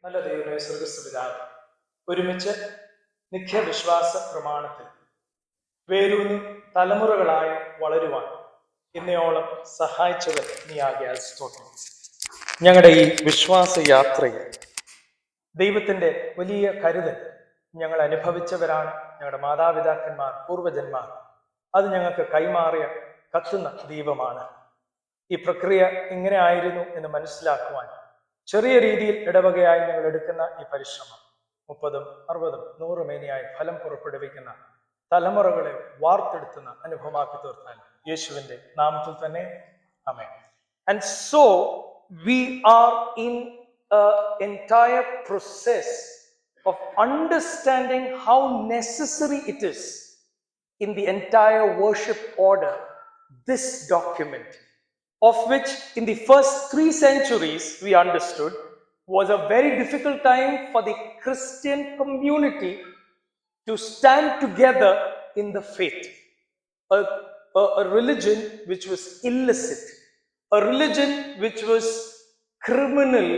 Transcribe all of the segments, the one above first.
നല്ല ദൈവമേ, സ്വർഗ്ഗസ്ഥപിതാവേ, ഒരുമിച്ച് നിത്യവിശ്വാസ പ്രമാണത്തിൽ വേരൂന്നി തലമുറകളായി വളരുവാൻ ഇന്നയോളം സഹായിച്ചവർ നീ ആകിയാൽ സ്തോത്രം. ഞങ്ങളുടെ ഈ വിശ്വാസ യാത്രയിൽ ദൈവത്തിന്റെ വലിയ കരുതൽ ഞങ്ങൾ അനുഭവിച്ചവരാണ്. ഞങ്ങളുടെ മാതാപിതാക്കന്മാർ, പൂർവജന്മാർ. അത് ഞങ്ങൾക്ക് കൈമാറിയ കത്തുന്ന ദീപമാണ്. ഈ പ്രക്രിയ ഇങ്ങനെ ആയിരുന്നു എന്ന് മനസ്സിലാക്കുവാൻ ചെറിയ രീതിയിൽ ഇടവകയായി ഞങ്ങൾ എടുക്കുന്ന ഈ പരിശ്രമം 30, 60, 100 മേനിയായി ഫലം പുറപ്പെടുവിക്കുന്ന തലമുറകളെ വാർത്തെടുത്തുന്ന അനുഭവമാക്കി തീർത്താൻ യേശുവിന്റെ നാമത്തിൽ തന്നെ ആമേൻ. And so we are in an entire process of understanding how necessary it is in the entire worship order, this document, of which in the first 3 centuries we understood was a very difficult time for the Christian community to stand together in the faith. A religion which was illicit, a religion which was criminal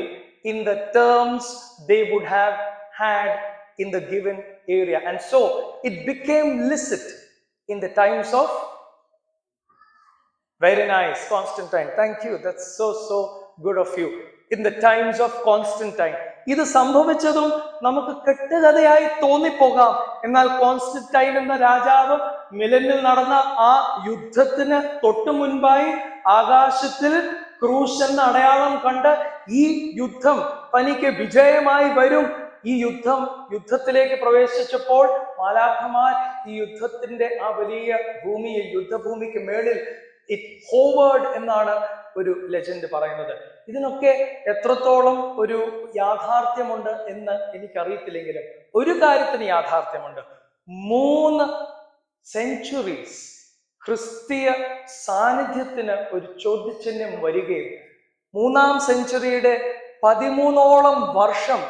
in the terms they would have had in the given area. And so it became licit in the times of very nice Constantine. Thank you. That's so good of you. In the times of Constantine. ഇത് സംഭവിച്ചതും നമുക്ക് കെട്ടുകഥയായി തോന്നിപ്പോകാം. എന്നാൽ Constantine എന്ന രാജാവ് മിലനിൽ നടന്ന ആ യുദ്ധത്തിന് തൊട്ടു മുൻപായി ആകാശത്തിൽ ക്രൂശ് എന്ന അടയാളം കണ്ട് ഈ യുദ്ധം തനിക്ക് വിജയമായി വരും, ഈ യുദ്ധത്തിലേക്ക് പ്രവേശിച്ചപ്പോൾ മാലാഖമാർ ഈ യുദ്ധത്തിന്റെ ആ വലിയ ഭൂമിയിൽ, യുദ്ധഭൂമിക്ക് മേളിൽ ഇറ്റ് ഹോവേർഡ് എന്നാണ് ഒരു ലെജൻഡ് പറയുന്നത്. ഇതിനൊക്കെ എത്രത്തോളം ഒരു യാഥാർത്ഥ്യമുണ്ട് എന്ന് എനിക്കറിയത്തില്ലെങ്കിലും ഒരു കാര്യത്തിന് യാഥാർത്ഥ്യമുണ്ട്. 3 സെഞ്ചുറീസ് ക്രിസ്തീയ സാന്നിധ്യത്തിന് ഒരു ചോദ്യചിഹ്നം വരികയും 3-ാം സെഞ്ചുറിയുടെ 13ഓളം വർഷം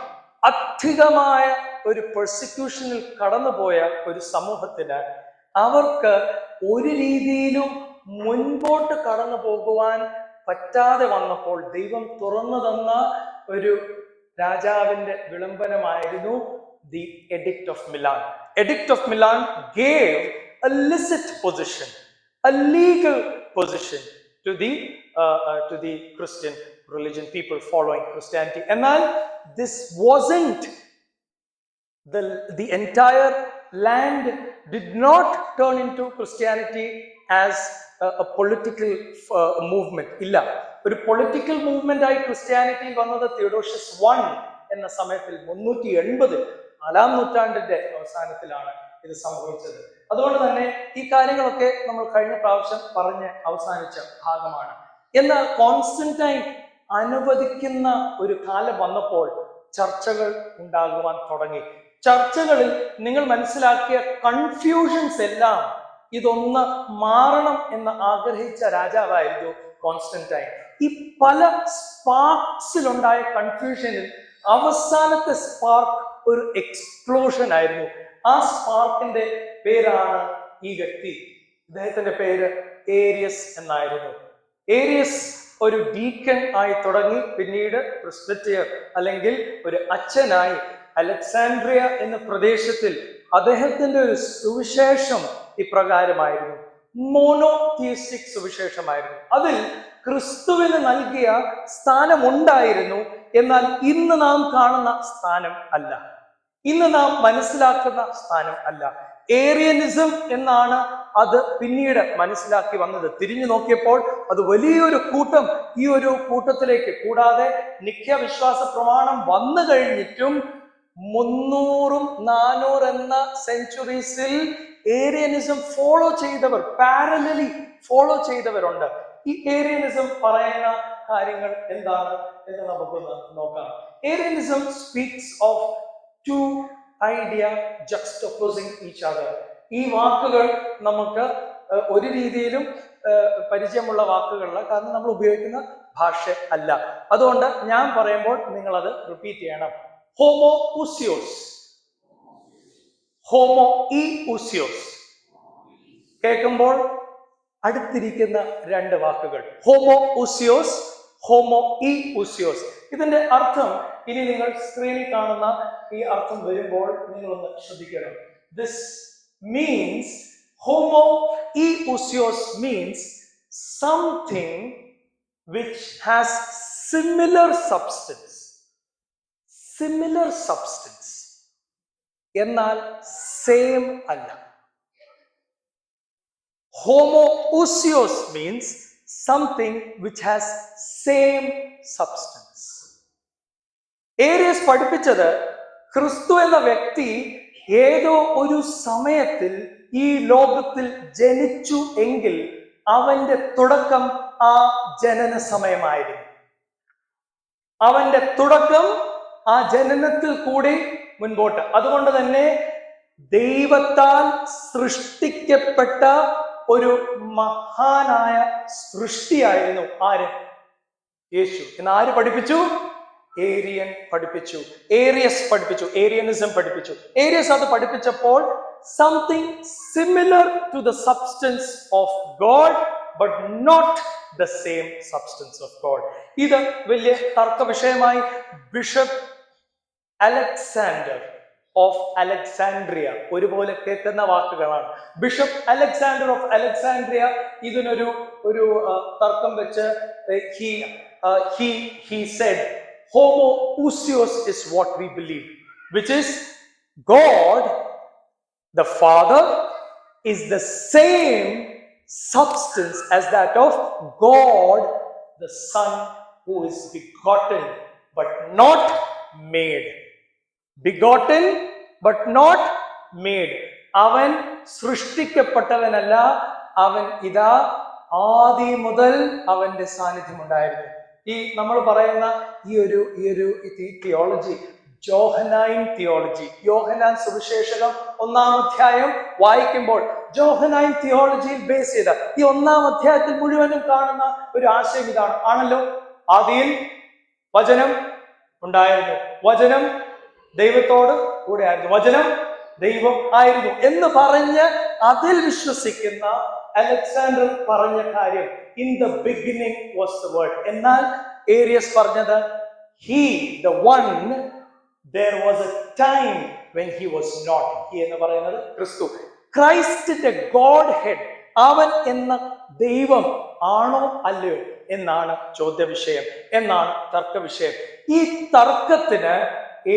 അധികമായ ഒരു പെർസിക്യൂഷനിൽ കടന്നുപോയ ഒരു സമൂഹത്തിന് അവർക്ക് ഒരു രീതിയിലും മുൻപോട്ട് കടന്നു പോകുവാൻ പറ്റാതെ വന്നപ്പോൾ ദൈവം തുറന്നു തന്ന ഒരു രാജാവിന്റെ വിളംബരമായിരുന്നു the edict of Milan. Edict of Milan gave a licit position, a legal position to the Christian religion, people following Christianity. Enal this wasn't the entire land did not turn into Christianity as a political movement. ഇല്ല, ഒരു political movement ആയി Christianity വന്നത് Theodosius I എന്ന സമയത്തിൽ 380 4-ാം നൂറ്റാണ്ടിന്റെ അവസാനത്തിലാണ് ഇത് സംഭവിച്ചത്. അതുകൊണ്ട് തന്നെ ഈ കാര്യങ്ങളൊക്കെ നമ്മൾ കഴിഞ്ഞ പ്രാവശ്യം പറഞ്ഞ് അവസാനിച്ച ഭാഗമാണ്. എന്നാൽ കോൺസ്റ്റന്റൈൻ അനുവദിക്കുന്ന ഒരു കാലം വന്നപ്പോൾ ചർച്ചകൾ ഉണ്ടാകുവാൻ തുടങ്ങി. ചർച്ചകളിൽ നിങ്ങൾ മനസ്സിലാക്കിയ കൺഫ്യൂഷൻസ് എല്ലാം ഇതൊന്ന് മാറണം എന്ന് ആഗ്രഹിച്ച രാജാവായിരുന്നു കോൺസ്റ്റന്റൈൻ. ഈ പല സ്പാർക്സിലുണ്ടായ കൺഫ്യൂഷനിൽ അവസാനത്തെ സ്പാർക്ക് ഒരു എക്സ്പ്ലോഷൻ ആയിരുന്നു. ആ സ്പാർക്കിന്റെ പേരാണ് ഈ വ്യക്തി. ഇദ്ദേഹത്തിന്റെ പേര് ഏരിയസ് എന്നായിരുന്നു. ഏരിയസ് ഒരു ഡീക്കൺ ആയി തുടങ്ങി പിന്നീട് പ്രിസ്ബിറ്റർ അല്ലെങ്കിൽ ഒരു അച്ഛനായി അലക്സാൻഡ്രിയ എന്ന പ്രദേശത്തിൽ അദ്ദേഹത്തിന്റെ ഒരു സുവിശേഷം ഇപ്രകാരമായിരുന്നു. മോണോതിയിസ്റ്റിക് സുവിശേഷമായിരുന്നു. അതിൽ ക്രിസ്തുവിന് നൽകിയ സ്ഥാനമുണ്ടായിരുന്നു. എന്നാൽ ഇന്ന് നാം കാണുന്ന സ്ഥാനം അല്ല, ഇന്ന് നാം മനസ്സിലാക്കുന്ന സ്ഥാനം അല്ല. ഏറിയനിസം എന്നാണ് അത് പിന്നീട് മനസ്സിലാക്കി വന്നത്. തിരിഞ്ഞു നോക്കിയപ്പോൾ അത് വലിയൊരു കൂട്ടം ഈ ഒരു കൂട്ടത്തിലേക്ക്, കൂടാതെ നിത്യവിശ്വാസ പ്രമാണം വന്നു കഴിഞ്ഞിട്ടും 300, 400 എന്ന സെഞ്ചുറീസിൽ ഏറിയനിസം ഫോളോ ചെയ്തവർ, പാരലലി ഫോളോ ചെയ്തവരുണ്ട്. ഈ ഏറിയനിസം പറയുന്ന കാര്യങ്ങൾ എന്താണ് എന്ന് നമുക്കൊന്ന് നോക്കാം. ഏറിയനിസം speaks of 2 ideas juxtaposing each other. ഈ വാക്കുകൾ നമുക്ക് ഒരു രീതിയിലും പരിചയമുള്ള വാക്കുകളല്ല, കാരണം നമ്മൾ ഉപയോഗിക്കുന്ന ഭാഷ അല്ല. അതുകൊണ്ട് ഞാൻ പറയുമ്പോൾ നിങ്ങൾ അത് റിപ്പീറ്റ് ചെയ്യണം. ഹോമോഊസിയോസ്, ഹോമോഇഊസിയോസ്. കേൾക്കുമ്പോൾ അടുത്തിരിക്കുന്ന 2 വാക്കുകൾ ഹോമോഊസിയോസ്, ഹോമോഇഊസിയോസ്. ഇതിന്റെ അർത്ഥം ഇനി നിങ്ങൾ സ്ക്രീനിൽ കാണുന്ന ഈ അർത്ഥം വരുമ്പോൾ നിങ്ങളൊന്ന് ശ്രദ്ധിക്കണം. This means homoousios means something which has similar substance. Similar substance. എന്നാൽ സെയിം അല്ല. Homoousios means something which has same substance. Arius പഠിപ്പിച്ചത് ക്രിസ്തു എന്ന വ്യക്തി ഏതോ ഒരു സമയത്തിൽ ഈ ലോകത്തിൽ ജനിച്ചു എങ്കിൽ അവന്റെ തുടക്കം ആ ജനന സമയമായിരുന്നു. അവന്റെ തുടക്കം ആ ജനനത്തിൽ കൂടി മുൻപോട്ട്. അതുകൊണ്ട് തന്നെ ദൈവത്താൽ സൃഷ്ടിക്കപ്പെട്ട ഒരു മഹാനായ സൃഷ്ടിയായിരുന്നു ആര്? യേശു. എന്ന് ആര് പഠിപ്പിച്ചു? ഏരിയൻ പഠിപ്പിച്ചു, ഏരിയസ് പഠിപ്പിച്ചു, ഏരിയനിസം പഠിപ്പിച്ചു. ഏരിയസ് അത് പഠിപ്പിച്ചപ്പോൾ something similar to the substance of God but not the same substance of God. ഇത് വലിയ തർക്ക വിഷയമായി. ബിഷപ്പ് അലക്സാണ്ടർ ഓഫ് അലക്സാൻഡ്രിയ, ഒരുപോലെ കേൾക്കുന്ന വാക്കുകളാണ്. ബിഷപ്പ് അലക്സാണ്ടർ ഓഫ് അലക്സാൻഡ്രിയ ഇതിനൊരു തർക്കം വെച്ച് he said homoousios is what we believe, which is God the Father is the same substance as that of God the Son, who is begotten but not made. Begotten but not made. അവൻ സൃഷ്ടിക്കപ്പെട്ടവനല്ല, അവൻ ഇതാ ആദി മുതൽ അവന്റെ സാന്നിധ്യം ഉണ്ടായിരുന്നു. ഈ നമ്മൾ പറയുന്ന ഈ ഒരു തിയോളജി ജോഹനൈൻ തിയോളജി, യോഹന്നാൻ സുവിശേഷകം 1-ാം അധ്യായം വായിക്കുമ്പോൾ ജോഹനൈൻ തിയോളജിയിൽ ബേസ് ചെയ്ത ഈ 1-ാം അധ്യായത്തിൽ മുഴുവനും കാണുന്ന ഒരു ആശയം ഇതാണ്. ആണല്ലോ, ആദിയിൽ വചനം ഉണ്ടായിരുന്നു, വചനം ദൈവത്തോട് കൂടെ ആയിരുന്നു, വചനം ദൈവം ആയിരുന്നു എന്ന് പറഞ്ഞ് അതിൽ വിശ്വസിക്കുന്ന അലക്സാണ്ടർ പറഞ്ഞ കാര്യം in the beginning was the word. എന്നാൽ ഏരിയസ് പറഞ്ഞത് he the one there was a time when he was not. he എന്ന് പറയുന്നത് ക്രിസ്തു, ക്രൈസ്റ്റിന്റെ ഗോഡ് ഹെഡ്, അവൻ എന്ന ദൈവം ആണോ അല്ലയോ എന്നാണ് ചോദ്യ വിഷയം, എന്നാണ് തർക്ക വിഷയം. ഈ തർക്കത്തിന്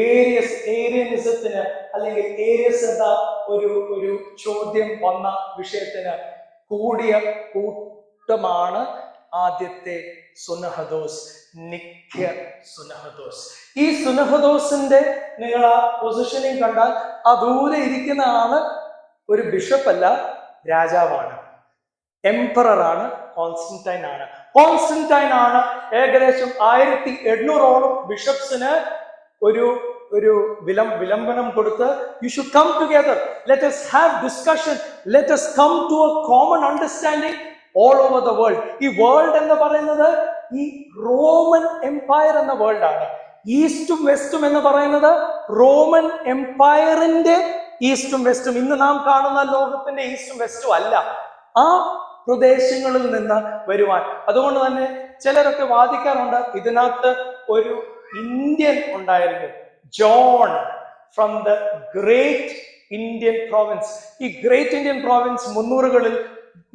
ഏരിയനിസത്തിന് അല്ലെങ്കിൽ ഏരിയസ് എന്ന ഒരു ചോദ്യം വന്ന വിഷയത്തിന് കൂടിയ കൂട്ടമാണ് ആദ്യത്തെ സുനഹദോസ്, നിഖ്യ സുനഹദോസ്. ഈ സുനഹദോസിന്റെ നിങ്ങൾ ആ പൊസിഷനിൽ കണ്ടാൽ ആ ദൂരെ ഇരിക്കുന്ന ആള് ഒരു ബിഷപ്പല്ല, രാജാവാണ്, എംപററാണ്, കോൺസ്റ്റന്റൈൻ ആണ്. കോൺസ്റ്റന്റൈൻ ആണ് ഏകദേശം 1800ഓളം ബിഷപ്സിന് ഒരു വിലംബനം കൊടുത്ത് you should come together, let us have discussion, let us come to a common understanding all over the world. ഈ വേൾഡ് എന്ന് പറയുന്നത് ഈ റോമൻ എംപയർ എന്ന വേൾഡ് ആണ്. ഈസ്റ്റും വെസ്റ്റും എന്ന് പറയുന്നത് റോമൻ എംപയറിന്റെ ഈസ്റ്റും വെസ്റ്റും, ഇന്ന് നാം കാണുന്ന ലോകത്തിന്റെ ഈസ്റ്റും വെസ്റ്റും അല്ല, ആ പ്രദേശങ്ങളിൽ നിന്ന് വരുവാൻ. അതുകൊണ്ട് തന്നെ ചിലരൊക്കെ വാദിക്കാറുണ്ട് ഇതിനകത്ത് ഒരു ഇന്ത്യൻ ഉണ്ടായിരുന്നു, John from the great Indian province. ഈ ഗ്രേറ്റ് ഇന്ത്യൻ പ്രോവിൻസ് 300കളിൽ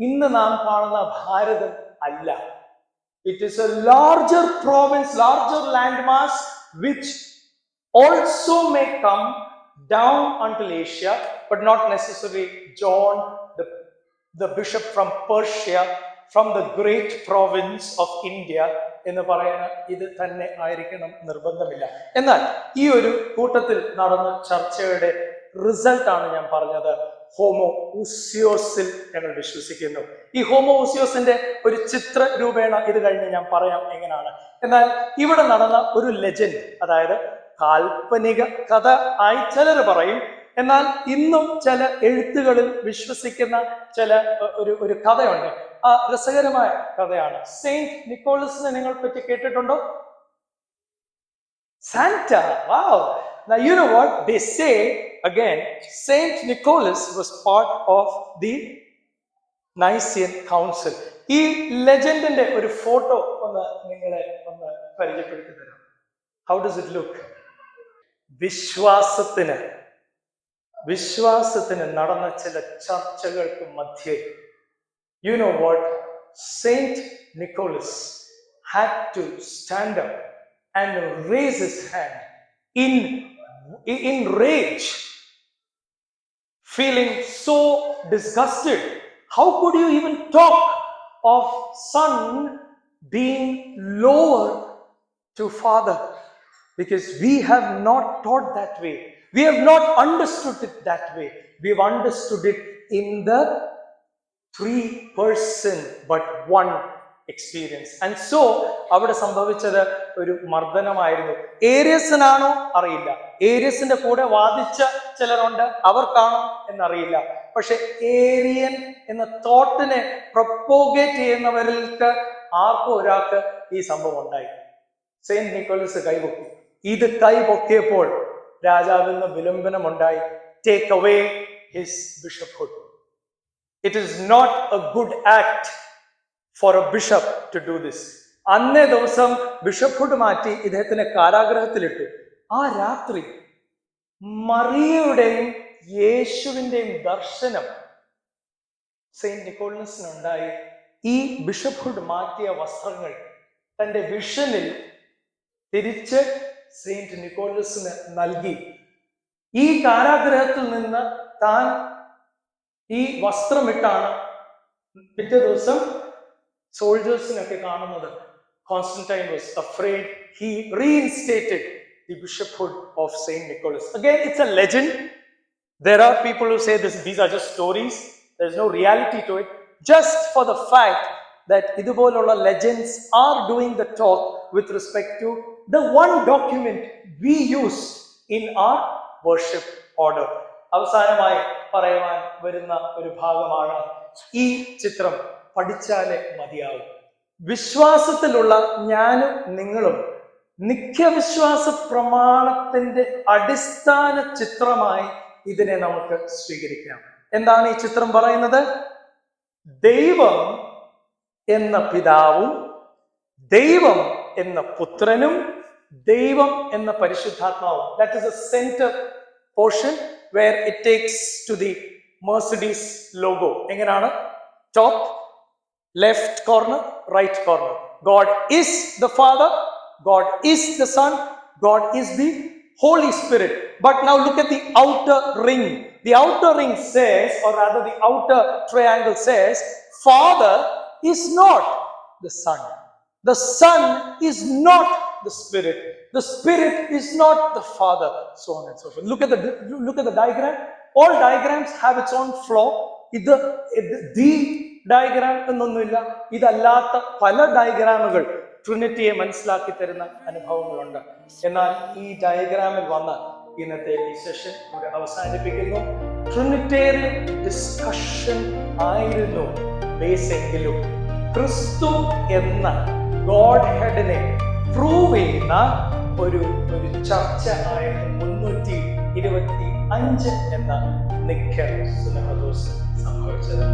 ഇന്ന് നാം കാണുന്ന ഭാരതം അല്ല. It is a larger province, larger landmass, which also may come down until Asia, but not necessarily John, the bishop from Persia, from the great province of India എന്ന് പറയുന്ന ഇത് തന്നെ ആയിരിക്കണം നിർബന്ധമില്ല. എന്നാൽ ഈ ഒരു കൂട്ടത്തിൽ നടന്ന ചർച്ചയുടെ റിസൾട്ട് ആണ് ഞാൻ പറഞ്ഞത്. ഹോമോഊസിയോസിൽ ഞങ്ങൾ വിശ്വസിക്കുന്നു. ഈ ഹോമോഊസിയോസിന്റെ ഒരു ചിത്ര രൂപേണ ഇത് കഴിഞ്ഞ് ഞാൻ പറയാം എങ്ങനെയാണ്. എന്നാൽ ഇവിടെ നടന്ന ഒരു ലെജൻഡ്, അതായത് കാൽപ്പനിക കഥ ആയി ചിലർ പറയും, എന്നാൽ ഇന്നും ചില എഴുത്തുകളിൽ വിശ്വസിക്കുന്ന ഒരു കഥയുണ്ട്. ആ രസകരമായ കഥയാണ്. സെയിന്റ് നിക്കോളസിനെ നിങ്ങൾ പറ്റി കേട്ടിട്ടുണ്ടോ? Santa, wow. Now you know what they say again. Saint Nicholas was part of the Nicene Council. ഈ ലെജൻഡിന്റെ ഒരു ഫോട്ടോ ഒന്ന് നിങ്ങളെ പരിചയപ്പെടുത്തി തരാം. How does it look? വിശ്വാസത്തിന് നടന്ന ചില ചർച്ചകൾക്ക് മധ്യേ, you know what? Saint Nicholas had to stand up and raise his hand in rage, feeling so disgusted. How could you even talk of son being lower to father? Because we have not taught that way. We have not understood it that way. We have understood it in the 3-person but one experience. And so അവിടെ സംഭവിച്ചത് ഒരു മർദ്ദനമായിരുന്നു. ഏരിയസിനാണോ അറിയില്ല, ഏരിയസിന്റെ കൂടെ വാദിച്ച ചിലരുണ്ട്, അവർക്കാണോ എന്നറിയില്ല. പക്ഷെ Aryan എന്ന തോട്ടിനെ propagate ചെയ്യുന്നവർക്ക് ആർക്കും ഒരാൾക്ക് ഈ സംഭവം ഉണ്ടായി. സെയിന്റ് നിക്കോളസ് കൈപൊക്കി. ഇത് കൈപൊക്കിയപ്പോൾ രാജാവിൽ നിന്ന് വിലംബനമുണ്ടായി. Take away his bishophood. It is not a good act for a bishop to do this. അന്നേ ദിവസം ബിഷപ്പ്ഹുഡ് മാറ്റി ഇദ്ദേഹത്തിനെ കാരാഗ്രഹത്തിലിട്ടു. ആ രാത്രി മറിയയുടെയും യേശുവിന്റെയും ദർശനം സെയിന്റ് നിക്കോളസിനുണ്ടായി. ഈ ബിഷപ്പ്ഹുഡ് മാറ്റിയ വസ്ത്രങ്ങൾ തന്റെ വിഷനിൽ തിരിച്ച് സെയിന്റ് നിക്കോളസിന് നൽകി. ഈ കാരാഗ്രഹത്തിൽ നിന്ന് താൻ ഈ വസ്ത്രമിട്ടാണ് പിറ്റേ ദിവസം സോൾജേഴ്സിനൊക്കെ കാണുന്നത്. Constantine was afraid. He reinstated the bishophood of Saint Nicholas. Again, it's a legend. There are people who say these are just stories. There's no reality to it. Just for the fact that idupoലുള്ള legends are doing the talk with respect to the one document we use in our worship order. അവസാനമായി പറയുവാൻ വരുന്ന ഒരു ഭാഗമാണ് ഈ ചിത്രം. പഠിച്ചാലേ മതിയാവും. വിശ്വാസത്തിലുള്ള ഞാനും നിങ്ങളും നിത്യവിശ്വാസ പ്രമാണത്തിന്റെ അടിസ്ഥാന ചിത്രമായി ഇതിനെ നമുക്ക് സ്വീകരിക്കാം. എന്താണ് ഈ ചിത്രം പറയുന്നത്? ദൈവം എന്ന പിതാവും ദൈവം എന്ന പുത്രനും ദൈവം എന്ന പരിശുദ്ധാത്മാവും. That is a center portion where it takes to the Mercedes logo. എങ്ങനെയാണ്? Top, left corner, right corner. God is the Father, God is the Son, God is the Holy Spirit. But now look at the outer ring. The outer ring says, or rather the outer triangle says, Father is not the Son. The Son is not the Spirit. The Spirit is not the Father. So on and so forth. Look at the diagram. All diagrams have its own flaw. The diagram എന്നൊന്നുമില്ല. ഇതല്ലാത്ത പല ഡയഗ്രാമുകൾ ട്രിനിറ്റിയെ മനസ്സിലാക്കി തരുന്ന അനുഭവങ്ങളുണ്ട്. എന്നാൽ ഈ ഡയഗ്രാമിൽ വന്ന് ഇന്നത്തെ ഈ സെഷൻ ഇവിടെ അവസാനിപ്പിക്കുന്നു. ട്രിനിറ്റേറിയൻ ഡിസ്കഷൻ ആയിരുന്നു ബേസ് എങ്കിലും ക്രിസ്തു എന്ന ഗോഡ് ഹെഡിനെ പ്രൂവ് ചെയ്യുന്ന ഒരു ചർച്ച ആയിരുന്നു 325 എന്ന നിഖ്യ സുനഹദോസ് സംഭവിച്ചത്.